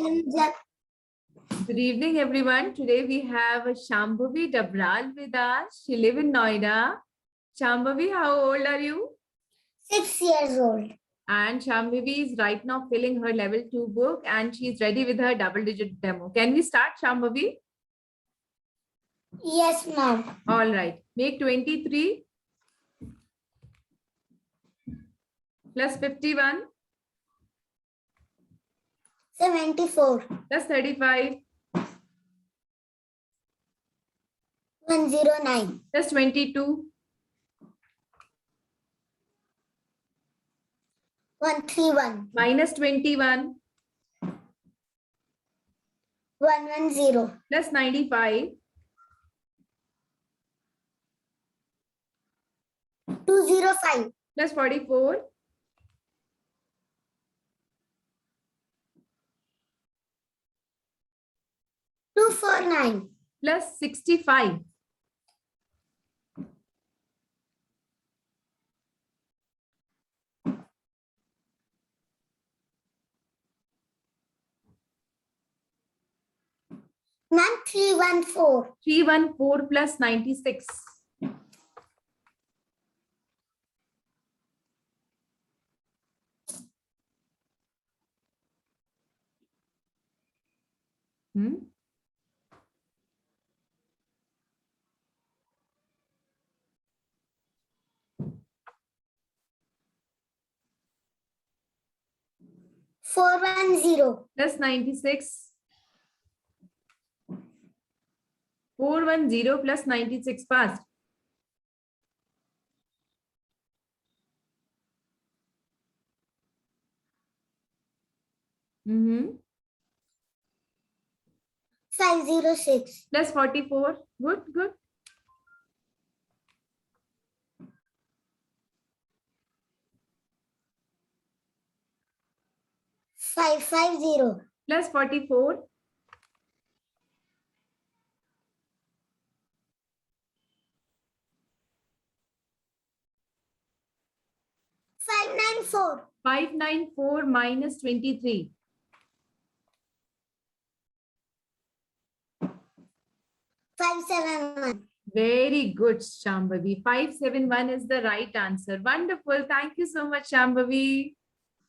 Good evening, everyone. Today we have Shaambhavi Dabral with us. She lives in Noida. Shaambhavi, how old are you? 6 years old. And Shaambhavi is right now filling her level 2 book and she's ready with her double-digit demo. Can we start, Shaambhavi? Yes, ma'am. All right. Make 23 plus 51 74. plus 35 109. plus 22 131. minus 21 110. plus 95 205. plus 44 249. plus 65. Ma'am, 314. 314 plus 96. Hmm? Four 410. Plus 96. 410 plus 96 fast. Mm-hmm. 506. Plus 44. Good, good. 550. Plus 44. 594. 594 minus 23. 571. Very good, Shaambhavi. 571 is the right answer. Wonderful. Thank you so much, Shaambhavi.